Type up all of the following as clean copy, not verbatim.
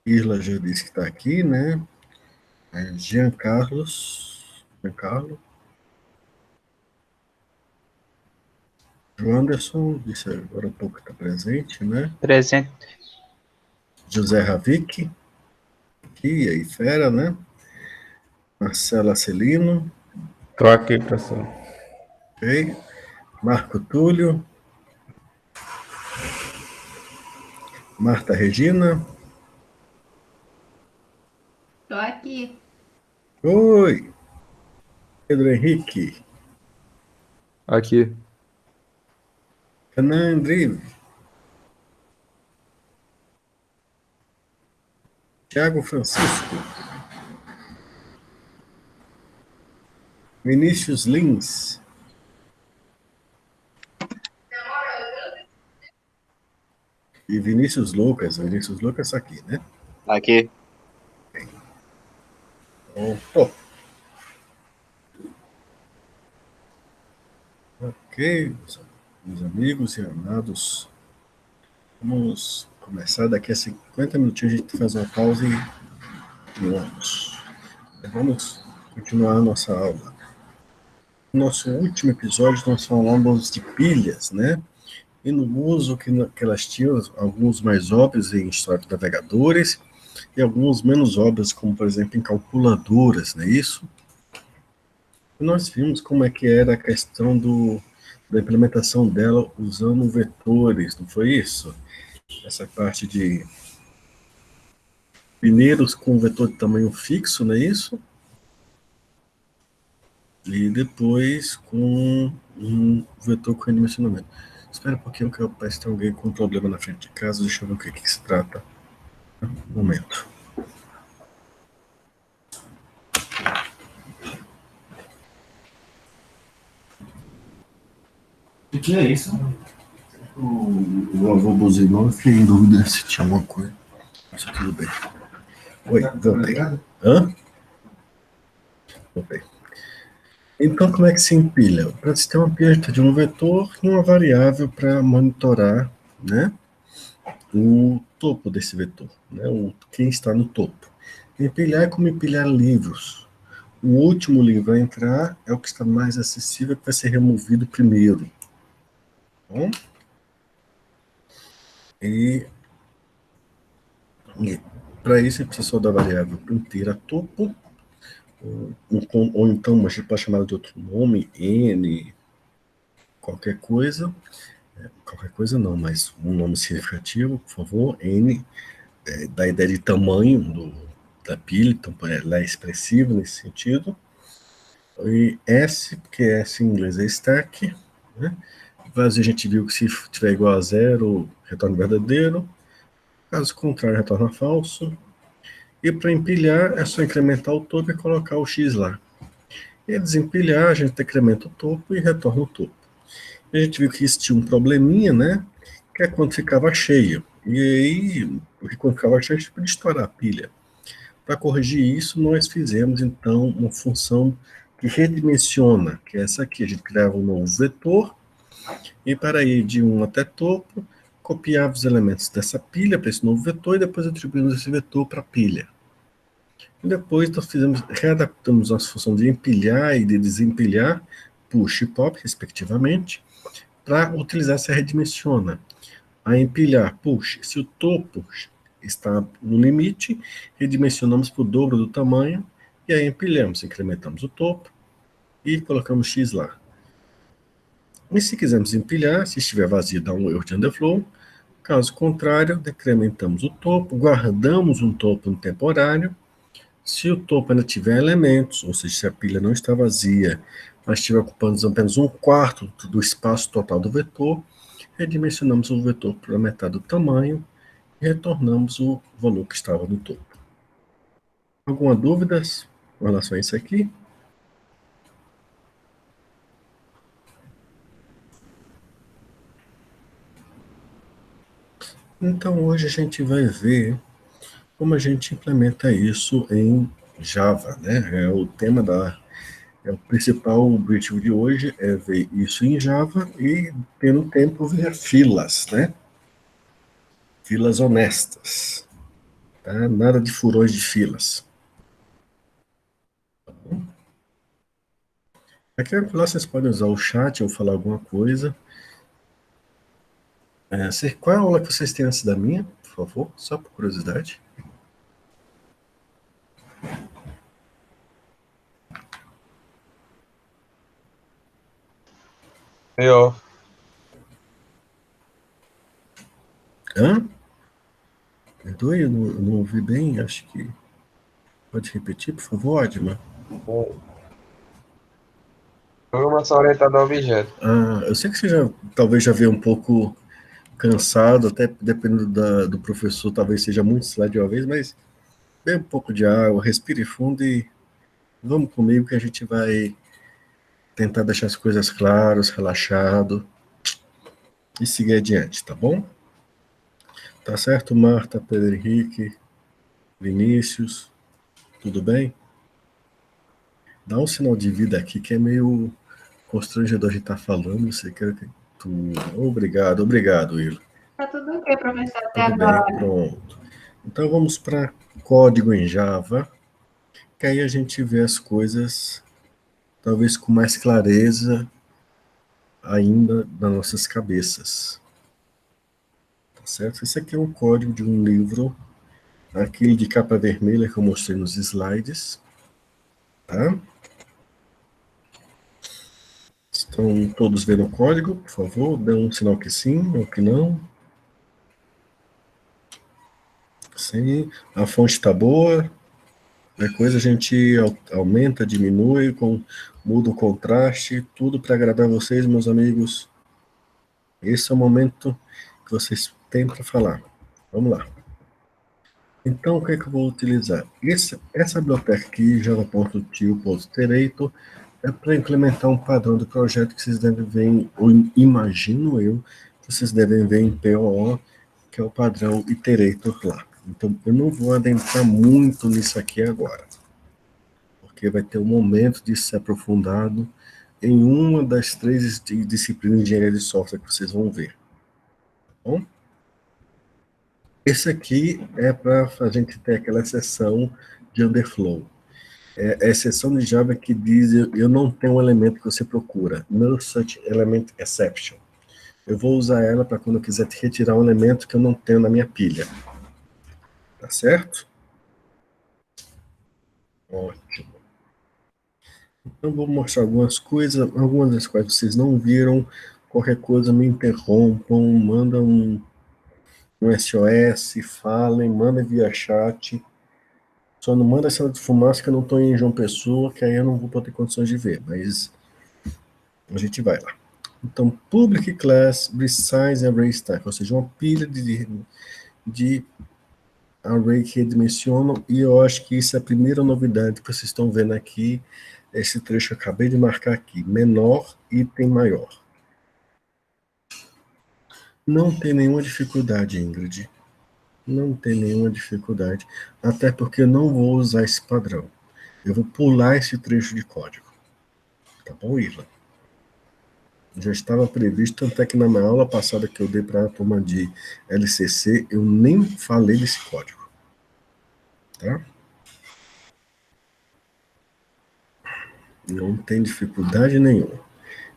Irla já disse que está aqui, né? Giancarlo. João Anderson, disse agora há pouco que está presente, né? Presente. José Ravik, aqui, aí fera, né? Marcela Celino, Tô aqui, professor. ok? Marco Túlio, Marta Regina. Tô aqui. Oi! Pedro Henrique, Aqui. Renan Andrive, Tiago Francisco, Vinícius Lins e Vinícius Lucas. Vinícius Lucas aqui, né? Aqui. Pronto. Ok, meus amigos e amados. Vamos começar daqui a 50 minutinhos. A gente faz uma pausa e vamos. Vamos continuar a nossa aula. No nosso último episódio, nós falamos de pilhas, né? E no uso que elas tinham, alguns mais óbvios em história de navegadores e alguns menos óbvios, como por exemplo em calculadoras, não é isso? E nós vimos como é que era a questão da implementação dela usando vetores, não foi isso? Essa parte de primeiros com vetor de tamanho fixo, não é isso? E depois com um vetor com redimensionamento. Espera um pouquinho que parece que tem alguém com um problema na frente de casa, deixa eu ver o que se trata. Um momento. O que é isso? O avô buzinou, eu fiquei em dúvida se tinha alguma coisa. Mas tudo bem. Oi, voltei. Hã? Voltei. Então, como é que se empilha? Para se ter uma pilha de um vetor e uma variável para monitorar, né, o topo desse vetor, né, quem está no topo. Empilhar é como empilhar livros. O último livro a entrar é o que está mais acessível, que vai ser removido primeiro. Bom? E para isso, a gente precisa só da variável inteira topo, ou então a gente pode chamar de outro nome, n, qualquer coisa não, mas um nome significativo, por favor, n, da ideia de tamanho da pilha, então ela é expressiva nesse sentido, e S, porque S em inglês é stack, né? Mas a gente viu que se tiver igual a zero, retorna verdadeiro, caso contrário, retorna falso, e para empilhar é só incrementar o topo e colocar o X lá. E desempilhar, a gente decrementa o topo e retorna o topo. E a gente viu que isso tinha um probleminha, né? Que é quando ficava cheio. E aí, porque quando ficava cheio, a gente podia estourar a pilha. Para corrigir isso, nós fizemos então uma função que redimensiona, que é essa aqui. A gente criava um novo vetor e para ir de 1 até topo, copiava os elementos dessa pilha para esse novo vetor e depois atribuímos esse vetor para a pilha. E depois nós readaptamos nossa função de empilhar e de desempilhar, push e pop, respectivamente, para utilizar essa redimensiona. A empilhar, push, se o topo está no limite, redimensionamos para o dobro do tamanho, e aí empilhamos, incrementamos o topo e colocamos X lá. E se quisermos empilhar, se estiver vazio, dá um erro de underflow. Caso contrário, decrementamos o topo, guardamos um topo no temporário. Se o topo ainda tiver elementos, ou seja, se a pilha não está vazia, mas estiver ocupando apenas um quarto do espaço total do vetor, redimensionamos o vetor para metade do tamanho e retornamos o valor que estava no topo. Alguma dúvida com relação a isso aqui? Então, hoje a gente vai ver como a gente implementa isso em Java, né? É o principal objetivo de hoje é ver isso em Java e, tendo tempo, ver filas, né? Filas honestas. tá? Nada de furões de filas. Tá bom? Aqui lá vocês podem usar o chat ou falar alguma coisa. Qual é a aula que vocês têm antes da minha, por favor? Só por curiosidade. Eu, Hã? Perdoe, eu não ouvi bem, acho que... Pode repetir, por favor, Adma? programação orientada a objeto. Eu sei que você talvez já veio um pouco cansado, até dependendo do professor, talvez seja muito slide de uma vez, mas bebe um pouco de água, respire fundo e vamos comigo que a gente vai tentar deixar as coisas claras, relaxado e seguir adiante, tá bom? Tá certo, Marta, Pedro Henrique, Vinícius, tudo bem? Dá um sinal de vida aqui que é meio constrangedor de estar falando, você quer que tu... Obrigado, Will. Tá tudo ok, professor, até Tudo bem, agora. pronto. Então vamos para código em Java, que aí a gente vê as coisas talvez com mais clareza ainda nas nossas cabeças. Tá certo? Esse aqui é um código de um livro, aquele de capa vermelha que eu mostrei nos slides. Tá? Estão todos vendo o código, por favor? Dê um sinal que sim ou que não. Sim. A fonte está boa. Qualquer coisa a gente aumenta, diminui, muda o contraste, tudo para agradar vocês, meus amigos. Esse é o momento que vocês têm para falar. Vamos lá. Então, o que é que eu vou utilizar? Essa biblioteca aqui, java.tio.iterator, é para implementar um padrão do projeto que vocês devem ver, ou imagino eu, que vocês devem ver em POO, que é o padrão iterator lá. Então, eu não vou adentrar muito nisso aqui agora, porque vai ter um momento de ser aprofundado em uma das 3 disciplinas de engenharia de software que vocês vão ver. Tá bom? Esse aqui é para a gente ter aquela exceção de underflow. É a exceção de Java que diz eu não tenho um elemento que você procura. No such element exception. Eu vou usar ela para quando eu quiser retirar um elemento que eu não tenho na minha pilha. Tá certo? Ótimo. Então, vou mostrar algumas coisas, algumas das quais vocês não viram. Qualquer coisa, me interrompam, mandam um SOS, falem, mandem via chat. Só não manda cena de fumaça que eu não estou em João Pessoa, que aí eu não vou ter condições de ver, mas a gente vai lá. Então, public class resize array stack, ou seja, uma pilha de array que redimensionam, e eu acho que isso é a primeira novidade que vocês estão vendo aqui, esse trecho que eu acabei de marcar aqui, menor, item maior. Não tem nenhuma dificuldade, Ingrid. Não tem nenhuma dificuldade, até porque eu não vou usar esse padrão. Eu vou pular esse trecho de código. Tá bom, Irla? Já estava previsto, tanto é que na minha aula passada que eu dei para a turma de LCC, eu nem falei desse código. Tá? Não tem dificuldade nenhuma.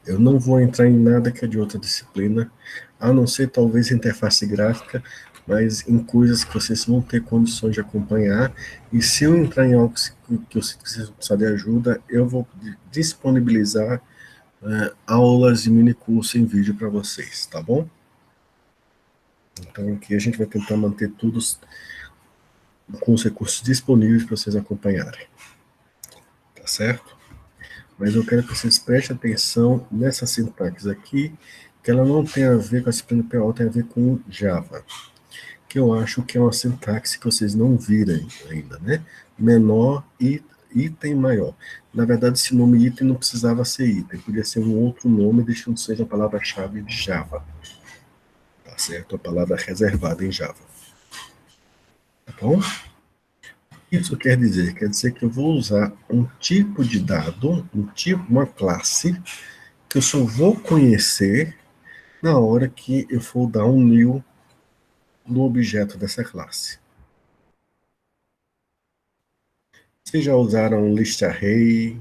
Eu não vou entrar em nada que é de outra disciplina, a não ser talvez interface gráfica, mas em coisas que vocês vão ter condições de acompanhar, e se eu entrar em algo que eu sinto que vocês vão precisar de ajuda, eu vou disponibilizar aulas e mini curso em vídeo para vocês, tá bom? Então aqui a gente vai tentar manter tudo com os recursos disponíveis para vocês acompanharem, tá certo? Mas eu quero que vocês prestem atenção nessa sintaxe aqui, que ela não tem a ver com a disciplina PO, tem a ver com Java, que eu acho que é uma sintaxe que vocês não viram ainda, né? Menor e item maior. Na verdade, esse nome item não precisava ser item, podia ser um outro nome, desde que não seja a palavra-chave de Java. Tá certo? A palavra reservada em Java. Tá bom? Isso quer dizer que eu vou usar um tipo de dado, uma classe, que eu só vou conhecer na hora que eu for dar um new no objeto dessa classe. Vocês já usaram list array,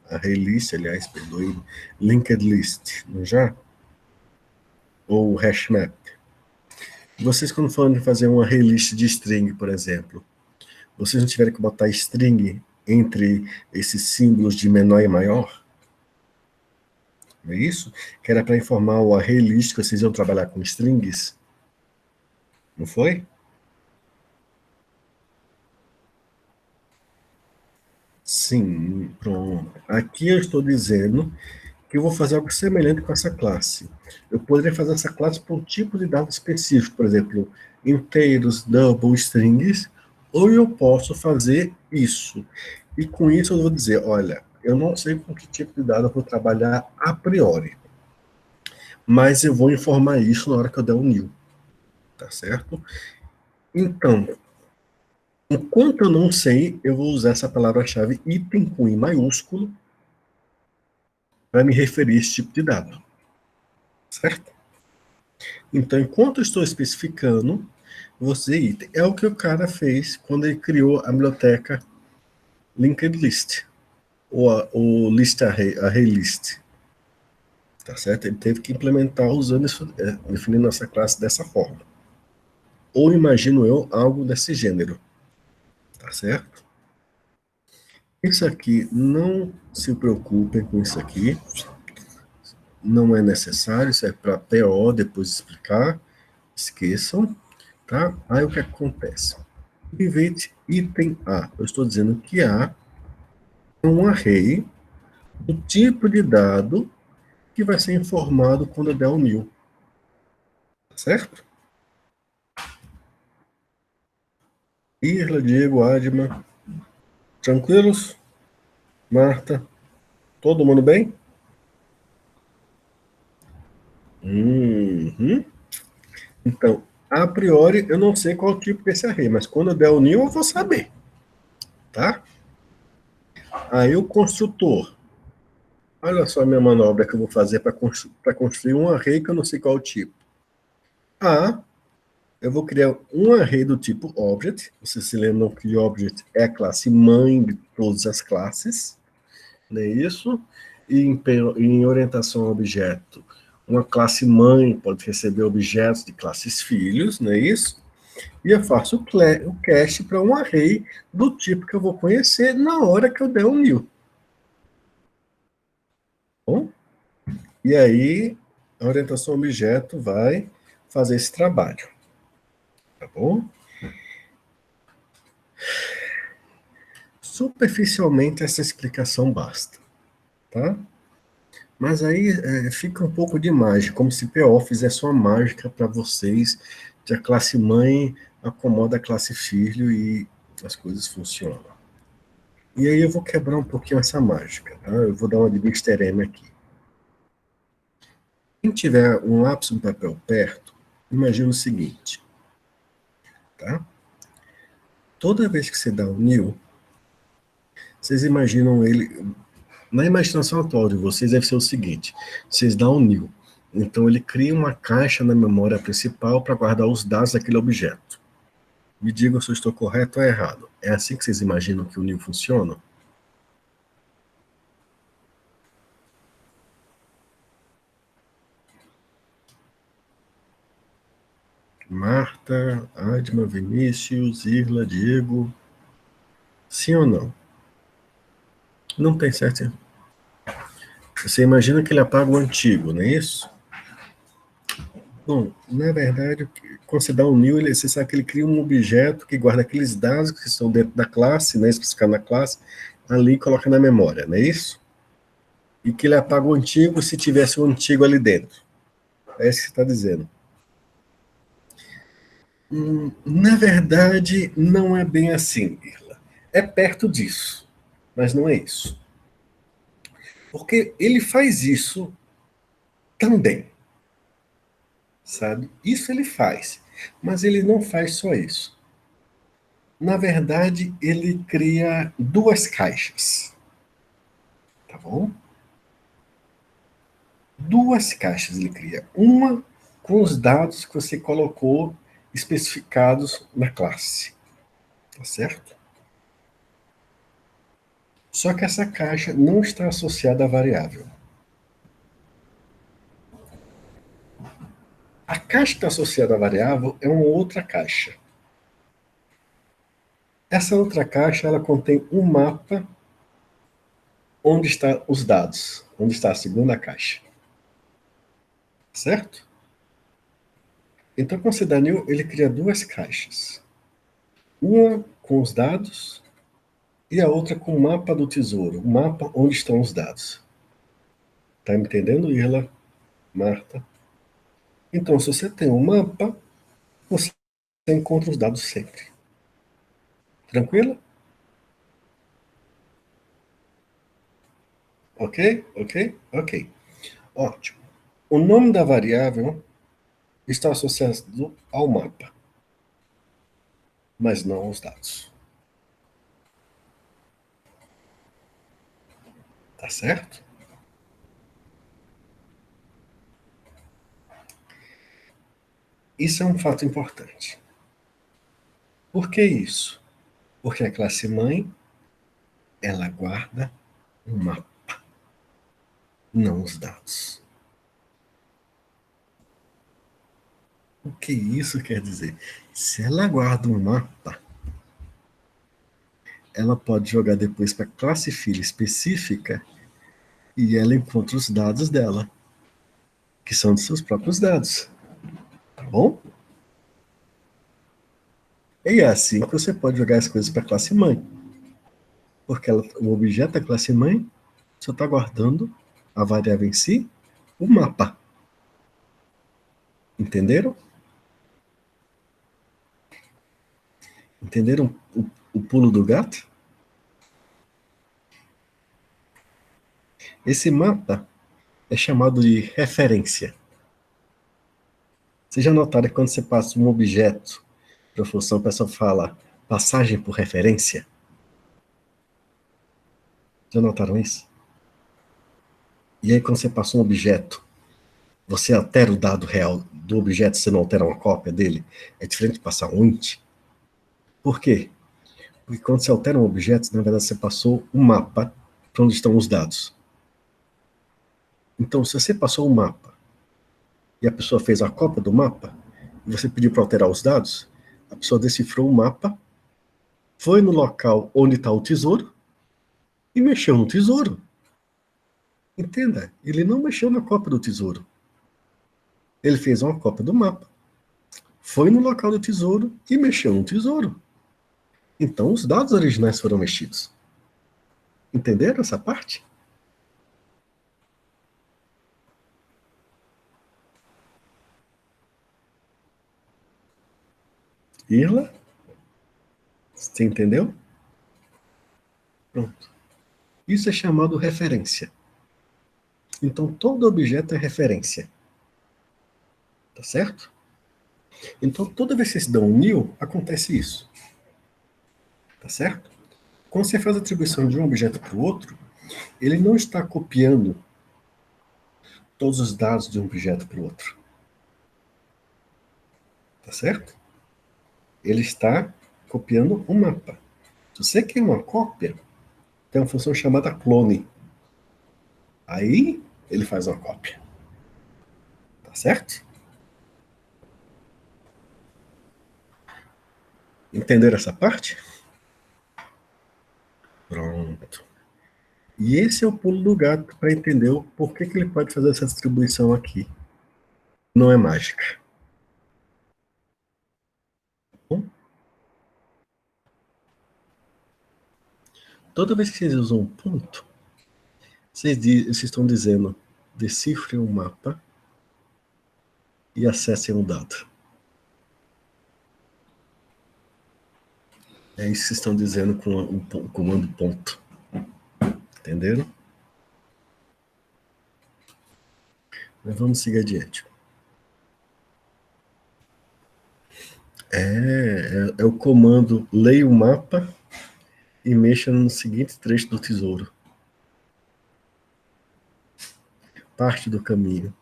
array list, aliás, perdoe, linked list, não já? Ou hash map? Vocês, quando forem fazer uma array list de string, por exemplo, vocês não tiveram que botar string entre esses símbolos de menor e maior? Não é isso? Que era para informar o array list que vocês iam trabalhar com strings? Não foi? Sim, pronto. Aqui eu estou dizendo que eu vou fazer algo semelhante com essa classe. Eu poderia fazer essa classe por um tipo de dado específico, por exemplo, inteiros, double, strings, ou eu posso fazer isso. E com isso eu vou dizer, olha, eu não sei com que tipo de dado eu vou trabalhar a priori, mas eu vou informar isso na hora que eu der o new, tá certo? Então, enquanto eu não sei, eu vou usar essa palavra-chave item com i maiúsculo para me referir a esse tipo de dado, certo? Então, enquanto eu estou especificando, você item. É o que o cara fez quando ele criou a biblioteca linked list, ou o list array list. Tá certo? Ele teve que implementar usando isso, definindo essa classe dessa forma. Ou imagino eu algo desse gênero. Tá certo? Isso aqui, não se preocupem com isso aqui. Não é necessário, isso é para PO, depois explicar. Esqueçam. Tá? Aí o que acontece? Private item A. Eu estou dizendo que A é um array do tipo de dado que vai ser informado quando eu der o new. Certo? Irla, Diego, Adma, tranquilos? Marta, todo mundo bem? Uhum. Então, a priori, eu não sei qual o tipo desse array, mas quando eu der o new, eu vou saber. Tá? Aí o construtor. Olha só a minha manobra que eu vou fazer para construir um array que eu não sei qual o tipo. A, eu vou criar um array do tipo object. Vocês se lembram que object é a classe mãe de todas as classes. Não é isso? E em orientação a objeto, uma classe mãe pode receber objetos de classes filhos, não é isso? E eu faço o cache para um array do tipo que eu vou conhecer na hora que eu der um new. Bom? E aí, a orientação a objeto vai fazer esse trabalho. Tá bom? Superficialmente, essa explicação basta. Tá? Mas aí fica um pouco de mágica, como se PO fizesse uma mágica para vocês, que a classe mãe acomoda a classe filho e as coisas funcionam. E aí eu vou quebrar um pouquinho essa mágica, tá? Eu vou dar uma de Mr. M aqui. Quem tiver um lápis e um papel perto, imagina o seguinte, tá? Toda vez que você dá um new, vocês imaginam ele. Na imaginação atual de vocês deve ser o seguinte, vocês dão um new, então ele cria uma caixa na memória principal para guardar os dados daquele objeto. Me digam se eu estou correto ou errado. É assim que vocês imaginam que o new funciona? Marta, Adma, Vinícius, Irla, Diego. Sim ou não? Não tem certo. Você imagina que ele apaga o antigo, não é isso? Bom, na verdade, quando você dá um new, você sabe que ele cria um objeto que guarda aqueles dados que estão dentro da classe, né, especificado na classe, ali e coloca na memória, não é isso? E que ele apaga o antigo se tivesse o antigo ali dentro. É isso que você está dizendo. Na verdade, não é bem assim, Irla. É perto disso, mas não é isso. Porque ele faz isso também, sabe? Isso ele faz, mas ele não faz só isso. Na verdade, ele cria duas caixas, tá bom? Duas caixas ele cria. Uma com os dados que você colocou especificados na classe, tá certo? Só que essa caixa não está associada à variável. A caixa que está associada à variável é uma outra caixa. Essa outra caixa, ela contém um mapa onde estão os dados, onde está a segunda caixa. Certo? Então, com o Cidanil, ele cria duas caixas. Uma com os dados e a outra com o mapa do tesouro, o mapa onde estão os dados. Tá me entendendo, Irla, Marta? Então, se você tem um mapa, você encontra os dados sempre. Tranquilo? Ok? Ok? Ok. Ótimo. O nome da variável está associado ao mapa, mas não aos dados. Tá certo? Isso é um fato importante. Por que isso? Porque a classe mãe, ela guarda um mapa, não os dados. O que isso quer dizer? Se ela guarda um mapa, ela pode jogar depois para a classe filha específica e ela encontra os dados dela, que são dos seus próprios dados. Tá bom? E é assim que você pode jogar as coisas para a classe mãe. Porque o objeto da classe mãe só está guardando a variável em si, o mapa. Entenderam? Entenderam o pulo do gato? Esse mapa é chamado de referência. Vocês já notaram que quando você passa um objeto para a função, o pessoal fala passagem por referência? Já notaram isso? E aí, quando você passa um objeto, você altera o dado real do objeto, você não altera uma cópia dele? É diferente de passar um int. Por quê? Porque quando você altera um objeto, na verdade, você passou um mapa para onde estão os dados. Então, se você passou um mapa e a pessoa fez a cópia do mapa, e você pediu para alterar os dados, a pessoa decifrou o mapa, foi no local onde está o tesouro e mexeu no tesouro. Entenda, ele não mexeu na cópia do tesouro. Ele fez uma cópia do mapa, foi no local do tesouro e mexeu no tesouro. Então, os dados originais foram mexidos. Entenderam essa parte? Irla? Você entendeu? Pronto. Isso é chamado referência. Então, todo objeto é referência. Tá certo? Então, toda vez que vocês dão um new, acontece isso. Tá certo? Quando você faz a atribuição de um objeto para o outro, ele não está copiando todos os dados de um objeto para o outro. Tá certo? Ele está copiando um mapa. Se você quer uma cópia, tem uma função chamada clone. Aí, ele faz uma cópia. Tá certo? Entenderam essa parte? Pronto. E esse é o pulo do gato para entender o porquê que ele pode fazer essa distribuição aqui. Não é mágica. Bom, toda vez que vocês usam um ponto, vocês estão dizendo decifrem um mapa e acessem um dado. É isso que vocês estão dizendo com o comando ponto. Entenderam? Mas vamos seguir adiante. É o comando leia o mapa e mexa no seguinte trecho do tesouro. Parte do caminho.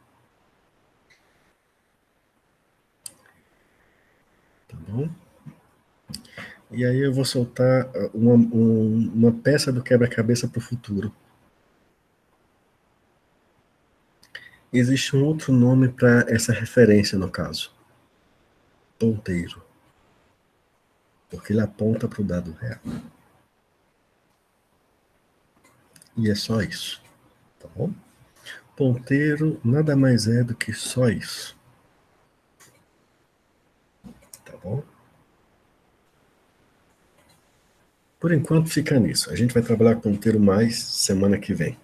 Tá bom? E aí eu vou soltar uma peça do quebra-cabeça para o futuro. Existe um outro nome para essa referência, no caso. Ponteiro. Porque ele aponta para o dado real. E é só isso. Tá bom? Ponteiro nada mais é do que só isso. Tá bom? Por enquanto fica nisso. A gente vai trabalhar com ponteiro mais semana que vem.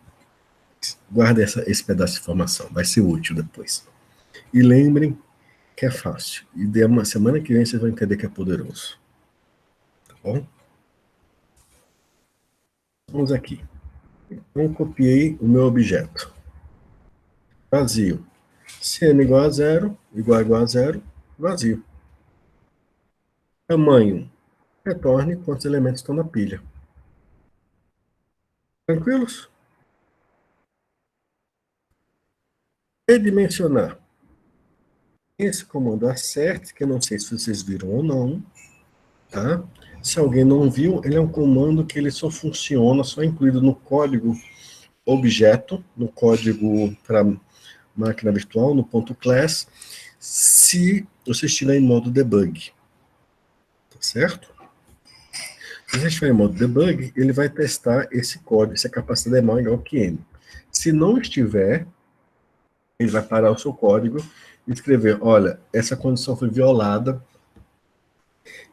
Guarda esse pedaço de informação. Vai ser útil depois. E lembrem que é fácil. E de uma semana que vem vocês vão entender que é poderoso. Tá bom? Vamos aqui. Então, copiei o meu objeto. Vazio. Se n igual a zero, igual a zero, vazio. Tamanho. Retorne quantos elementos estão na pilha. Tranquilos? Redimensionar. Esse comando acerte, que eu não sei se vocês viram ou não, tá? Se alguém não viu, ele é um comando que ele só funciona, só incluído no código objeto, no código para máquina virtual, no .class, se você estiver em modo debug. Tá certo? Se você estiver em modo debug, ele vai testar esse código, se a capacidade é maior que n. Se não estiver, ele vai parar o seu código e escrever, olha, essa condição foi violada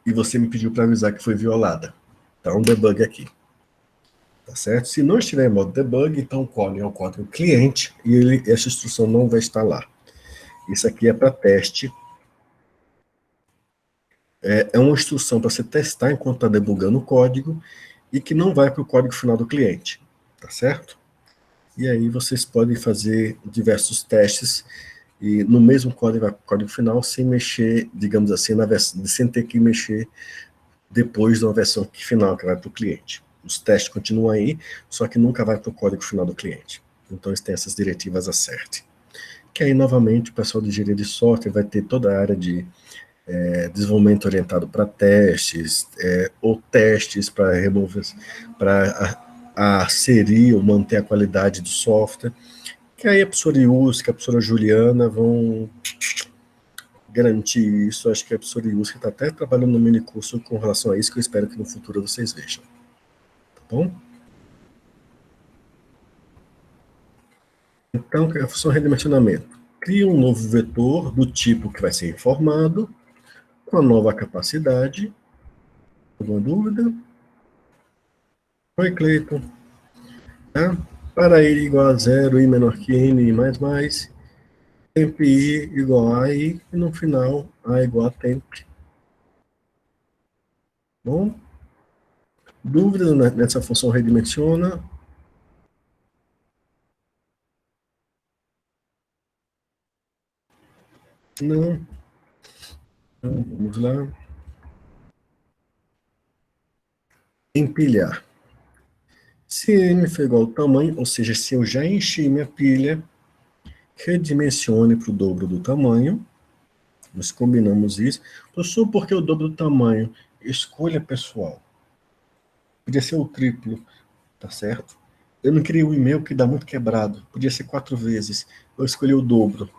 e você me pediu para avisar que foi violada. Tá um debug aqui. Tá certo? Se não estiver em modo debug, então o código é o código cliente e essa instrução não vai estar lá. Isso aqui é para teste. É uma instrução para você testar enquanto está debugando o código e que não vai para o código final do cliente. Tá certo? E aí vocês podem fazer diversos testes e no mesmo código, vai para o código final, sem mexer, digamos assim, sem ter que mexer depois da versão final que vai para o cliente. Os testes continuam aí, só que nunca vai para o código final do cliente. Então, eles têm essas diretivas acerte. Que aí, novamente, o pessoal de engenharia de software vai ter toda a área de desenvolvimento orientado para testes, ou testes para remover, para aserir ou manter a qualidade do software, que aí a professora Yusca, a professora Juliana vão garantir isso. Acho que a professora Yusca está até trabalhando no mini curso com relação a isso, que eu espero que no futuro vocês vejam. Tá bom? Então, a função redimensionamento. Cria um novo vetor do tipo que vai ser informado, com a nova capacidade. Alguma dúvida? Oi, Cleiton. Tá? Para i igual a zero, i menor que n, i mais mais, temp i igual a i, e no final, a igual a temp. Bom? Dúvida nessa função redimensiona? Não. Então, vamos lá. Empilhar. Se n for igual ao tamanho, ou seja, se eu já enchi minha pilha, redimensione para o dobro do tamanho. Nós combinamos isso. Professor, por que o dobro do tamanho? Escolha pessoal. Podia ser o triplo, tá certo? Eu não queria o e-mail que dá muito quebrado. Podia ser 4 vezes. Eu escolhi o dobro.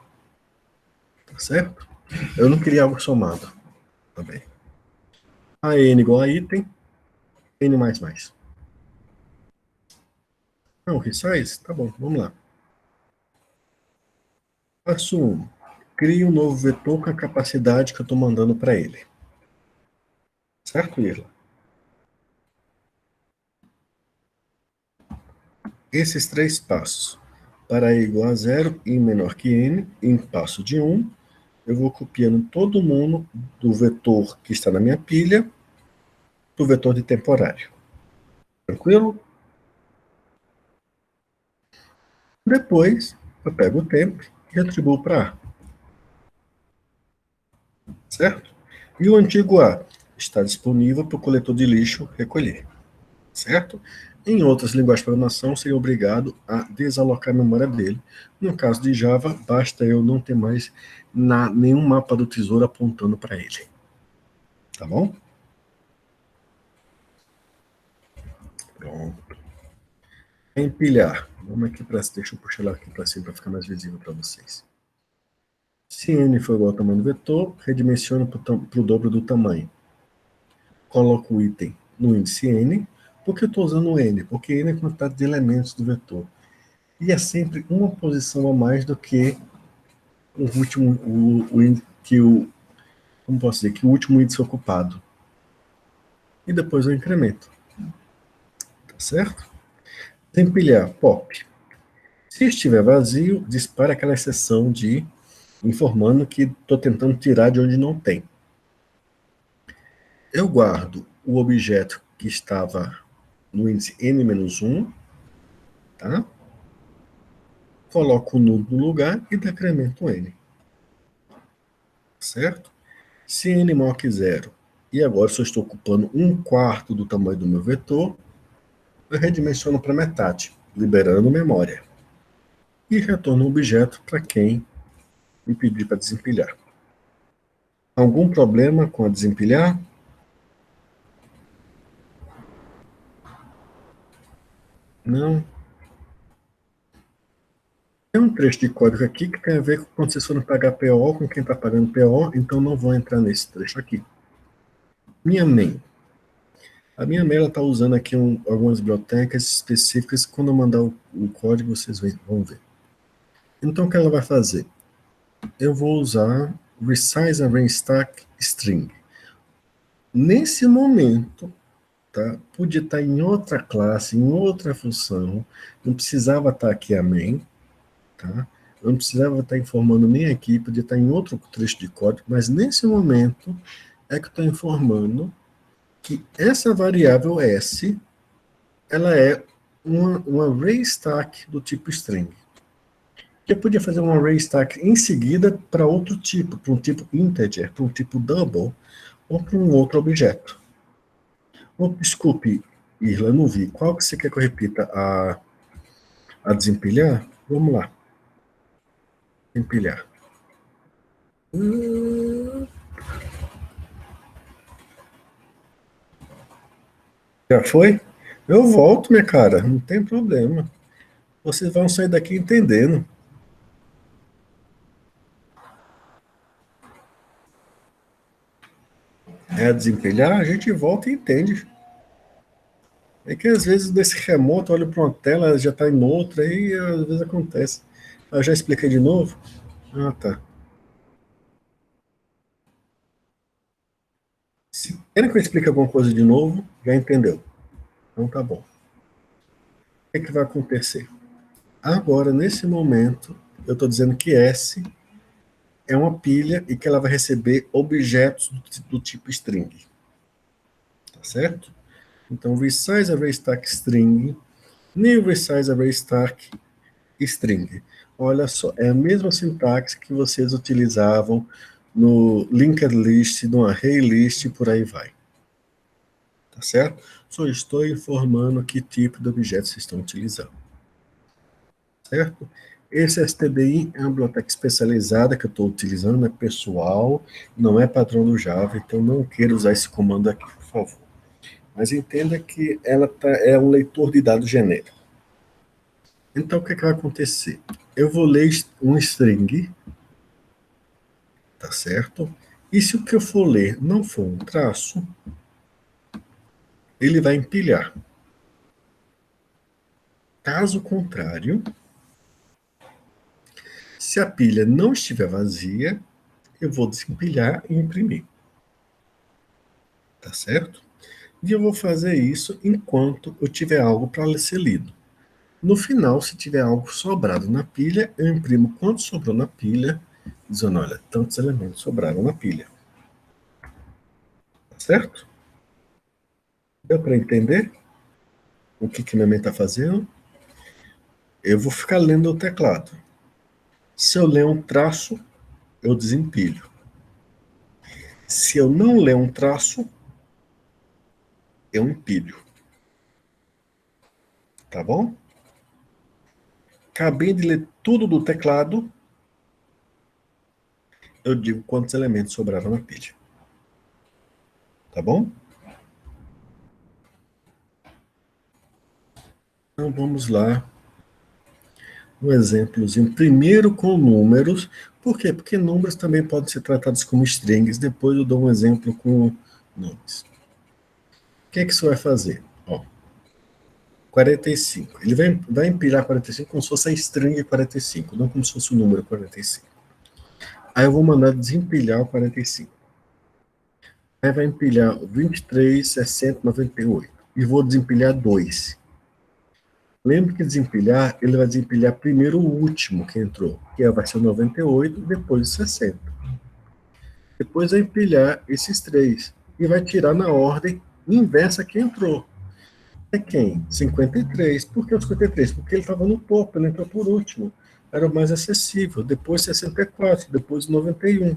Tá certo? Eu não queria algo somado. Tá bem. A n igual a item, n mais mais. Não, resize? Tá bom, vamos lá. Passo 1. Crie um novo vetor com a capacidade que eu estou mandando para ele. Certo, Irla? Esses 3 passos. Para i igual a 0, i menor que n, em passo de 1, eu vou copiando todo mundo do vetor que está na minha pilha para o vetor de temporário. Tranquilo? Depois, eu pego o temp e atribuo para A. Certo? E o antigo A está disponível para o coletor de lixo recolher. Certo? Em outras linguagens de programação, seria obrigado a desalocar a memória dele. No caso de Java, basta eu não ter mais nenhum mapa do tesouro apontando para ele. Tá bom? Empilhar. Vamos aqui para... Deixa eu puxar ela aqui para cima para ficar mais visível para vocês. Se n for igual ao tamanho do vetor, redimensiona para o dobro do tamanho. Coloco o item no índice n. Por que eu estou usando o n? Porque n é a quantidade de elementos do vetor. E é sempre uma posição a mais do que o último, como posso dizer, que o último índice ocupado. E depois eu incremento. Tá certo? Empilhar, pop. Se estiver vazio, dispara aquela exceção de informando que estou tentando tirar de onde não tem. Eu guardo o objeto que estava no índice n-1, tá? Coloco o nulo no lugar e decremento n. Certo? Se n maior que 0, e agora só estou ocupando 1/4 do tamanho do meu vetor, eu redimensiono para metade, liberando memória. E retorno o objeto para quem me pedir para desempilhar. Algum problema com a desempilhar? Não. Tem um trecho de código aqui que tem a ver com quando vocês forem pagar PO, com quem está pagando PO, então não vou entrar nesse trecho aqui. Minha main. A minha main está usando aqui algumas bibliotecas específicas. Quando eu mandar o código, vocês vão ver. Então, o que ela vai fazer? Eu vou usar resize array stack string. Nesse momento, tá? Podia estar em outra classe, em outra função, não precisava estar aqui a main, tá? Eu não precisava estar informando nem aqui, podia estar em outro trecho de código, mas nesse momento é que eu estou informando que essa variável S, ela é uma array stack do tipo string. Eu podia fazer um array stack em seguida para outro tipo, para um tipo integer, para um tipo double, ou para um outro objeto. Oh, desculpe, Irla, não vi. Qual que você quer que eu repita? A desempilhar? Vamos lá. Empilhar. Já foi? Eu volto, minha cara. Não tem problema. Vocês vão sair daqui entendendo. É desempilhar, a gente volta e entende. É que às vezes desse remoto, olha para uma tela, já está em outra, e às vezes acontece. Eu já expliquei de novo? Ah, tá. Se querem que eu explique alguma coisa de novo, já entendeu. Então tá bom. O que vai acontecer? Agora, nesse momento, eu estou dizendo que S é uma pilha e que ela vai receber objetos do tipo string. Tá certo? Então, resize array stack string, new resize array stack string. Olha só, é a mesma sintaxe que vocês utilizavam no linked list, no array list, e por aí vai. Tá certo? Só estou informando que tipo de objeto vocês estão utilizando. Certo? Esse STBI é uma biblioteca especializada que eu estou utilizando, é pessoal, não é padrão do Java, então não queira usar esse comando aqui, por favor. Mas entenda que ela é um leitor de dados genérico. Então, o que vai acontecer? Eu vou ler um string, tá certo? E se o que eu for ler não for um traço, ele vai empilhar. Caso contrário, se a pilha não estiver vazia, eu vou desempilhar e imprimir. Tá certo? E eu vou fazer isso enquanto eu tiver algo para ser lido. No final, se tiver algo sobrado na pilha, eu imprimo quanto sobrou na pilha, dizendo, olha, tantos elementos sobraram na pilha. Tá certo? Deu para entender o que minha mente está fazendo? Eu vou ficar lendo o teclado. Se eu ler um traço, eu desempilho. Se eu não ler um traço, eu empilho. Tá bom? Acabei de ler tudo do teclado, eu digo quantos elementos sobraram na pilha. Tá bom? Então, vamos lá. Um exemplozinho, primeiro com números. Por quê? Porque números também podem ser tratados como strings. Depois eu dou um exemplo com nomes. O que é que isso vai fazer? Ó, 45. Ele vai empilhar 45 como se fosse a string 45, não como se fosse o número 45. Aí eu vou mandar desempilhar o 45. Aí vai empilhar 23, 60, 98. E vou desempilhar 2. Lembra que desempilhar, ele vai desempilhar primeiro o último que entrou, que vai ser o 98, depois o 60. Depois vai empilhar esses 3 e vai tirar na ordem inversa que entrou. É quem? 53. Por que o 53? Porque ele estava no topo, ele entrou por último. Era o mais acessível. Depois 64, depois 91.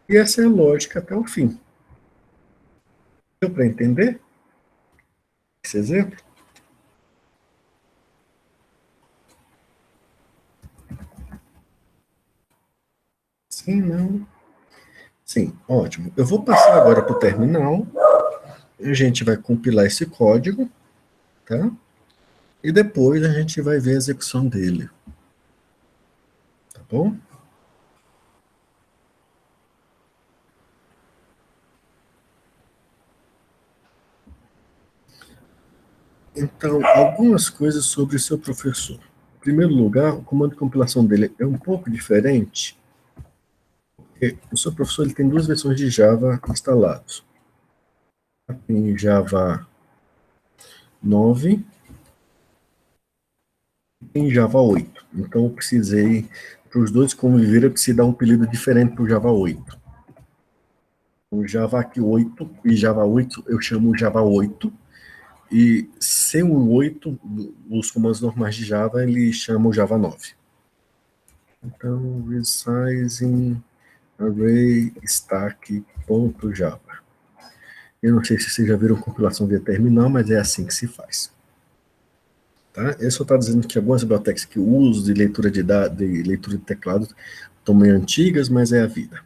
E essa é a lógica até o fim. Deu para entender esse exemplo? Sim, não? Sim, ótimo. Eu vou passar agora para o terminal. A gente vai compilar esse código, tá? E depois a gente vai ver a execução dele. Tá bom? Então, algumas coisas sobre o seu professor. Em primeiro lugar, o comando de compilação dele é um pouco diferente. O seu professor ele tem 2 versões de Java instalados. Tem Java 9 e tem Java 8. Então, eu precisei, para os dois conviver, eu precisei dar um apelido diferente para o Java 8. O Java 8 e Java 8 eu chamo Java 8. E sem o 8, os comandos normais de Java, ele chama o Java 9. Então, resizing array stack.java. Eu não sei se vocês já viram compilação via terminal, mas é assim que se faz. Tá? Ele só está dizendo que algumas bibliotecas que uso de leitura de dados, de leitura de teclado, estão meio antigas, mas é a vida.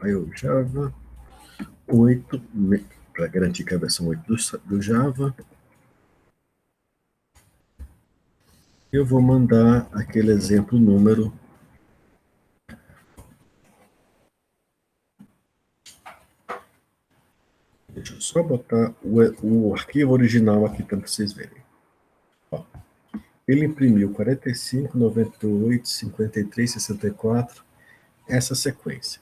Aí o Java 8, para garantir que é a versão 8 do Java. Eu vou mandar aquele exemplo número. Deixa eu só botar o arquivo original aqui para vocês verem. Ó, ele imprimiu 45, 98, 53, 64, essa sequência.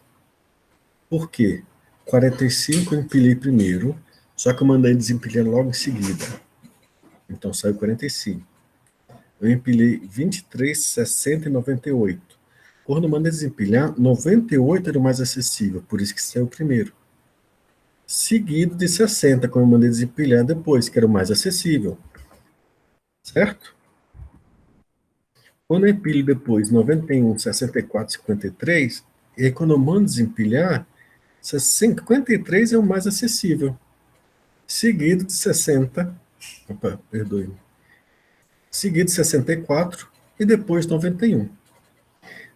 Por quê? 45 eu empilhei primeiro, só que eu mandei desempilhar logo em seguida. Então saiu 45. Eu empilhei 23, 60 e 98. Quando eu mandei desempilhar, 98 era o mais acessível, por isso que saiu primeiro. Seguido de 60, quando eu mandei desempilhar depois, que era o mais acessível. Certo? Quando eu empilho depois 91, 64, 53, e aí quando eu mando desempilhar, 53 é o mais acessível. Seguido de 60, opa, perdoe-me. Seguido de 64 e depois 91.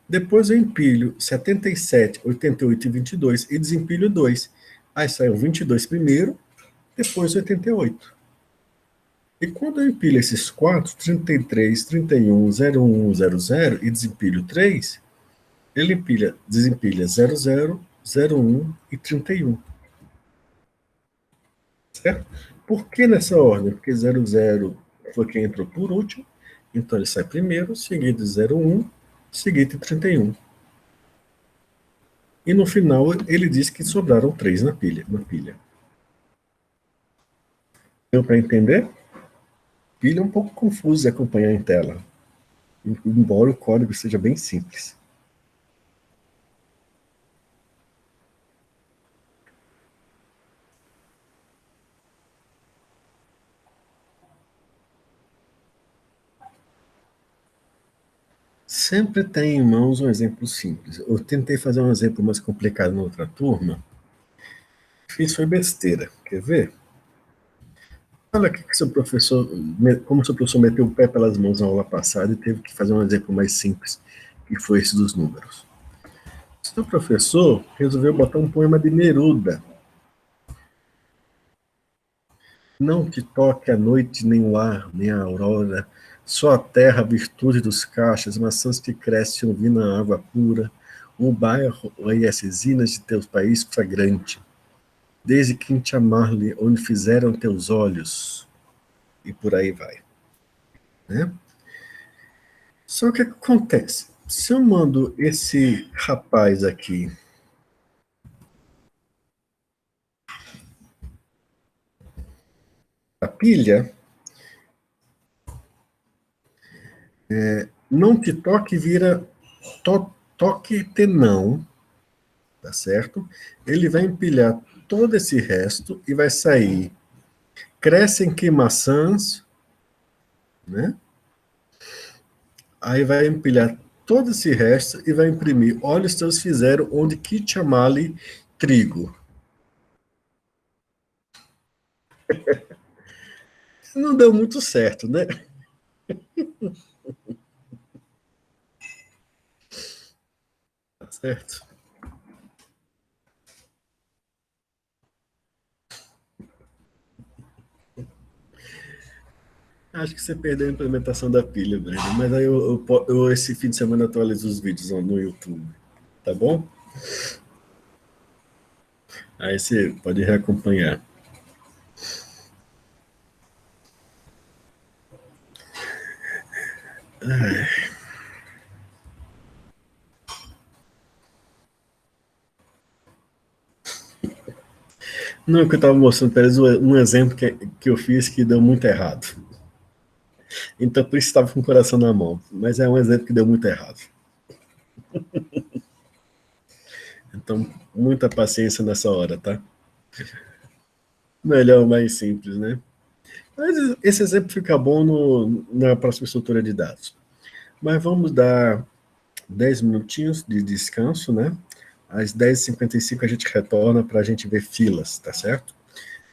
Depois eu empilho 77, 88 e 22 e desempilho 2. Aí saiu 22 primeiro, depois 88. E quando eu empilho esses 4, 33, 31, 01, 00 e desempilho 3, ele desempilha 00, 01 e 31. Certo? Por que nessa ordem? Porque 00 foi quem entrou por último, então ele sai primeiro, seguido de 01, seguido de 31. E no final ele diz que sobraram 3 na pilha. Deu para entender? Pilha é um pouco confuso de acompanhar em tela, embora o código seja bem simples. Sempre tem em mãos um exemplo simples. Eu tentei fazer um exemplo mais complicado na outra turma. Fiz foi besteira. Quer ver? Olha aqui que seu professor, como seu professor meteu o pé pelas mãos na aula passada e teve que fazer um exemplo mais simples, que foi esse dos números. Seu professor resolveu botar um poema de Neruda. Não te toque a noite, nem o ar, nem a aurora, só a terra, a virtude dos cachos, maçãs que crescem ouvindo a água pura, o bairro e as resinas de teu país fragrante, desde quem te amar-lhe, onde fizeram teus olhos, e por aí vai, né? Só que o que acontece? Se eu mando esse rapaz aqui a pilha, não te toque vira toque te não, tá certo? Ele vai empilhar todo esse resto e vai sair. Crescem que maçãs, né? Aí vai empilhar todo esse resto e vai imprimir. Olha, os teus fizeram onde que chamale trigo. Não deu muito certo, né? Tá certo? Acho que você perdeu a implementação da pilha, Breno. Mas aí eu esse fim de semana atualizo os vídeos no YouTube. Tá bom? Aí você pode reacompanhar. Não, que eu estava mostrando para eles um exemplo que eu fiz que deu muito errado. Então, por isso estava com o coração na mão. Mas é um exemplo que deu muito errado. Então, muita paciência nessa hora, tá? Melhor, mais simples, né? Mas esse exemplo fica bom na próxima estrutura de dados. Mas vamos dar 10 minutinhos de descanso, né? Às 10h55 a gente retorna para a gente ver filas, tá certo?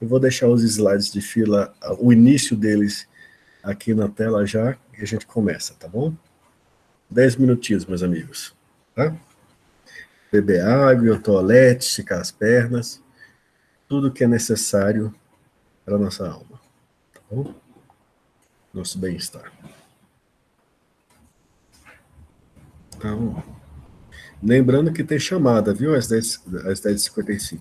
Eu vou deixar os slides de fila, o início deles aqui na tela já, e a gente começa, tá bom? 10 minutinhos, meus amigos, tá? Beber água, ir ao toalete, esticar as pernas, tudo que é necessário para a nossa alma, tá bom? Nosso bem-estar. Então, lembrando que tem chamada, viu? Às 10h55.